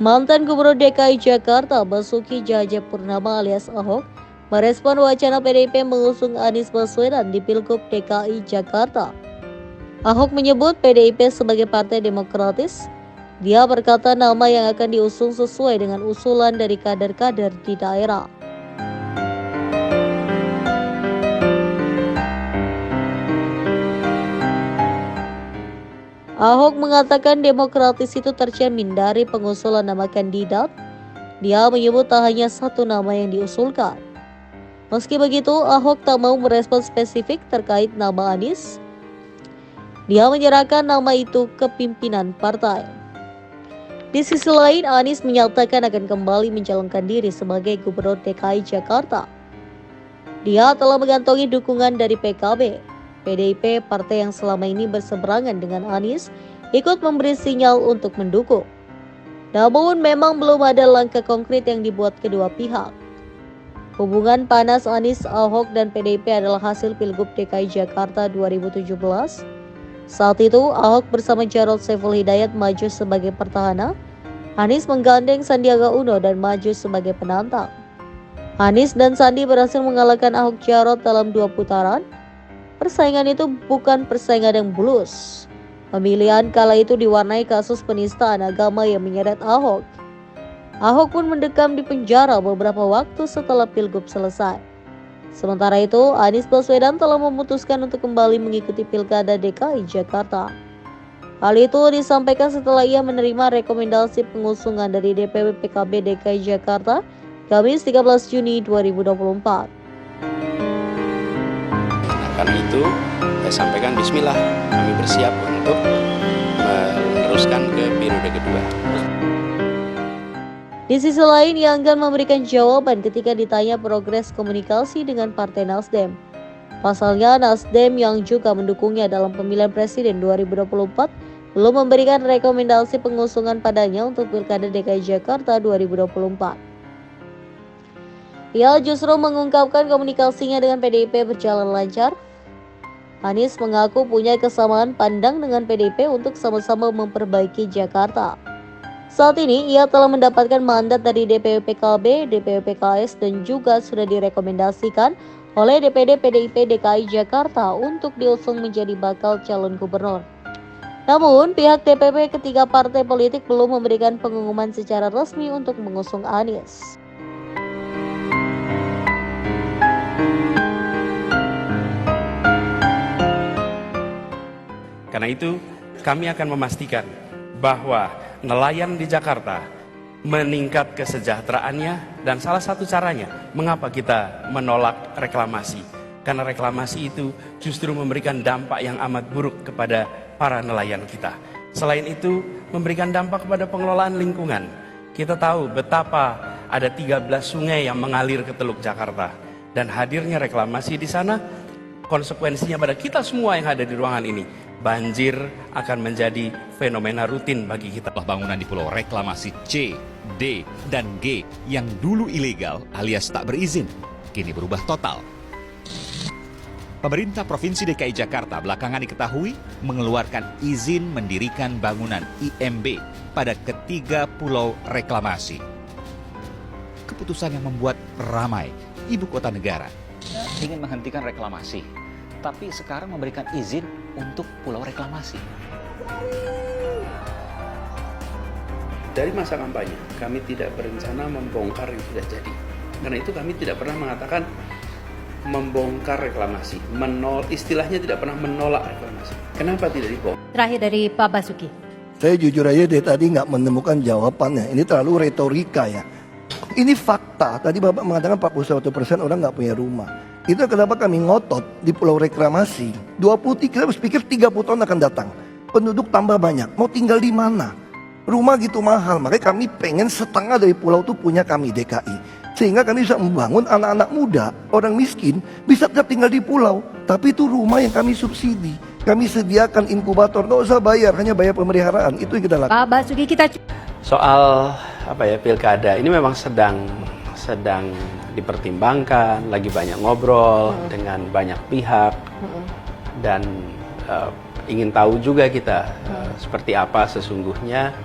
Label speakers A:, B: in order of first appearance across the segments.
A: Mantan Gubernur DKI Jakarta Basuki Cahayapurnama alias Ahok merespon wacana PDIP mengusung Anies Baswedan di Pilgub DKI Jakarta. Ahok menyebut PDIP sebagai partai demokratis. Dia berkata nama yang akan diusung sesuai dengan usulan dari kader-kader di daerah. Ahok mengatakan demokratis itu tercermin dari pengusulan nama kandidat. Dia menyebut tak hanya satu nama yang diusulkan. Meski begitu, Ahok tak mau merespon spesifik terkait nama Anies. Dia menyerahkan nama itu ke pimpinan partai. Di sisi lain, Anies menyatakan akan kembali mencalonkan diri sebagai Gubernur DKI Jakarta. Dia telah mengantongi dukungan dari PKB. PDIP, partai yang selama ini berseberangan dengan Anies, ikut memberi sinyal untuk mendukung. Namun memang belum ada langkah konkret yang dibuat kedua pihak. Hubungan panas Anies, Ahok, dan PDIP adalah hasil Pilgub DKI Jakarta 2017. Saat itu, Ahok bersama Jarod Saiful Hidayat maju sebagai petahana. Anies menggandeng Sandiaga Uno dan maju sebagai penantang. Anies dan Sandi berhasil mengalahkan Ahok Jarot dalam 2 putaran. Persaingan itu bukan persaingan yang mulus. Pemilihan kala itu diwarnai kasus penistaan agama yang menyeret Ahok. Ahok pun mendekam di penjara beberapa waktu setelah Pilgub selesai. Sementara itu, Anies Baswedan telah memutuskan untuk kembali mengikuti Pilkada DKI Jakarta. Hal itu disampaikan setelah ia menerima rekomendasi pengusungan dari DPW PKB DKI Jakarta Kamis 13 Juni 2024.
B: Karena itu, saya sampaikan bismillah, kami bersiap untuk meneruskan ke periode kedua.
A: Di sisi lain, ia enggan memberikan jawaban ketika ditanya progres komunikasi dengan Partai Nasdem. Pasalnya, Nasdem yang juga mendukungnya dalam pemilihan presiden 2024 belum memberikan rekomendasi pengusungan padanya untuk Pilkada DKI Jakarta 2024. Ia justru mengungkapkan komunikasinya dengan PDIP berjalan lancar. Anies mengaku punya kesamaan pandang dengan PDIP untuk sama-sama memperbaiki Jakarta. Saat ini, ia telah mendapatkan mandat dari DPW PKB, DPW PKS, dan juga sudah direkomendasikan oleh DPD PDIP DKI Jakarta untuk diusung menjadi bakal calon gubernur. Namun, pihak DPP ketiga partai politik belum memberikan pengumuman secara resmi untuk mengusung Anies.
B: Karena itu, kami akan memastikan bahwa nelayan di Jakarta meningkat kesejahteraannya, dan salah satu caranya mengapa kita menolak reklamasi. Karena reklamasi itu justru memberikan dampak yang amat buruk kepada para nelayan kita. Selain itu, memberikan dampak kepada pengelolaan lingkungan. Kita tahu betapa ada 13 sungai yang mengalir ke Teluk Jakarta, dan hadirnya reklamasi di sana konsekuensinya pada kita semua yang ada di ruangan ini. Banjir akan menjadi fenomena rutin bagi kita.
C: Bangunan di Pulau Reklamasi C, D, dan G yang dulu ilegal alias tak berizin, kini berubah total. Pemerintah Provinsi DKI Jakarta belakangan diketahui mengeluarkan izin mendirikan bangunan IMB pada ketiga pulau reklamasi. Keputusan yang membuat ramai ibu kota negara.
D: Ingin menghentikan reklamasi, tapi sekarang memberikan izin untuk pulau reklamasi.
B: Dari masa kampanye, kami tidak berencana membongkar yang sudah jadi. Karena itu kami tidak pernah mengatakan membongkar reklamasi. Istilahnya tidak pernah menolak reklamasi. Kenapa tidak dibongkar?
E: Terakhir dari Pak Basuki.
F: Saya jujur aja dari tadi nggak menemukan jawabannya. Ini terlalu retorika ya. Ini fakta. Tadi Bapak mengatakan 41% orang nggak punya rumah. Itu kenapa kami ngotot di Pulau Reklamasi. 23, kita berpikir 30 tahun akan datang. Penduduk tambah banyak. Mau tinggal di mana? Rumah gitu mahal. Makanya kami pengen setengah dari pulau itu punya kami DKI. Sehingga kami bisa membangun anak-anak muda, orang miskin, bisa tetap tinggal di pulau. Tapi itu rumah yang kami subsidi. Kami sediakan inkubator, nggak usah bayar, hanya bayar pemeliharaan. Itu yang kita lakukan.
E: Pak Basuki, kita
B: Soal pilkada ini memang sedang dipertimbangkan, lagi banyak ngobrol dengan banyak pihak, dan ingin tahu juga kita seperti apa sesungguhnya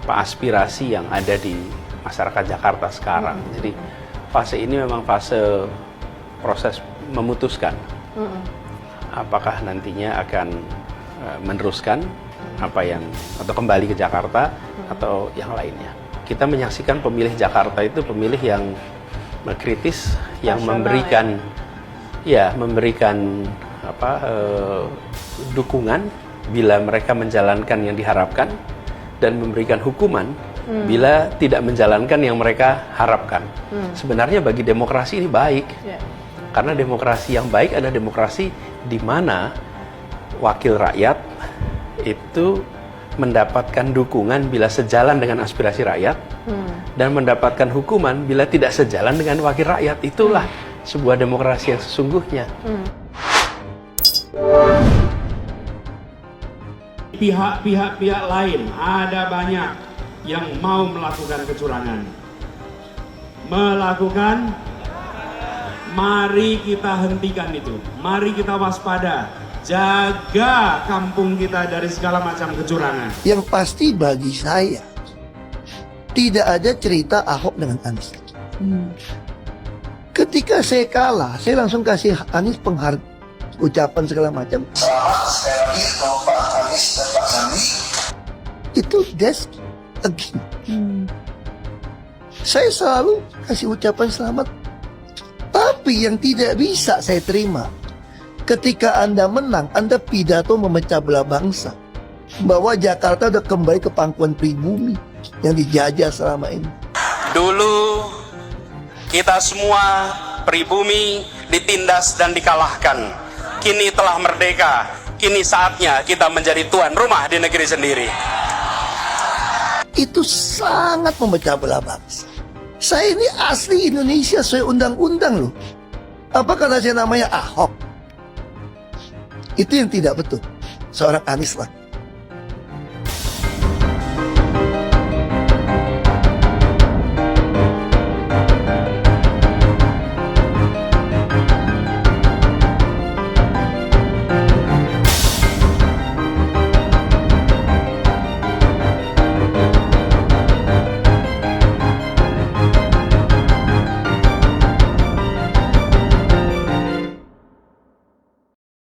B: aspirasi yang ada di masyarakat Jakarta sekarang. Jadi fase ini memang fase proses memutuskan apakah nantinya akan meneruskan apa yang atau kembali ke Jakarta atau yang lainnya. Kita menyaksikan pemilih Jakarta itu pemilih yang kritis, yang memberikan dukungan bila mereka menjalankan yang diharapkan dan memberikan hukuman bila tidak menjalankan yang mereka harapkan. Sebenarnya bagi demokrasi ini baik. Karena demokrasi yang baik adalah demokrasi di mana wakil rakyat itu mendapatkan dukungan bila sejalan dengan aspirasi rakyat dan mendapatkan hukuman bila tidak sejalan dengan wakil rakyat. Itulah sebuah demokrasi yang sesungguhnya.
E: Pihak-pihak lain ada banyak yang mau melakukan kecurangan. Mari kita hentikan itu. Mari kita waspada. Jaga kampung kita dari segala macam kecurangan.
F: Yang pasti bagi saya, tidak ada cerita Ahok dengan Anies. Ketika saya kalah, saya langsung kasih Anies ucapan segala macam. Selamat sekali lagi Pak Anies dan Pak Sandi. Itu that's again. Saya selalu kasih ucapan selamat. Tapi yang tidak bisa saya terima, ketika Anda menang, Anda pidato memecah belah bangsa. Bahwa Jakarta udah kembali ke pangkuan pribumi yang dijajah selama ini.
B: Dulu kita semua pribumi ditindas dan dikalahkan. Kini telah merdeka. Kini saatnya kita menjadi tuan rumah di negeri sendiri.
F: Itu sangat memecah belah bangsa. Saya ini asli Indonesia sesuai undang-undang loh. Apa karena saya namanya Ahok? Itu yang tidak betul. Seorang Anies lah.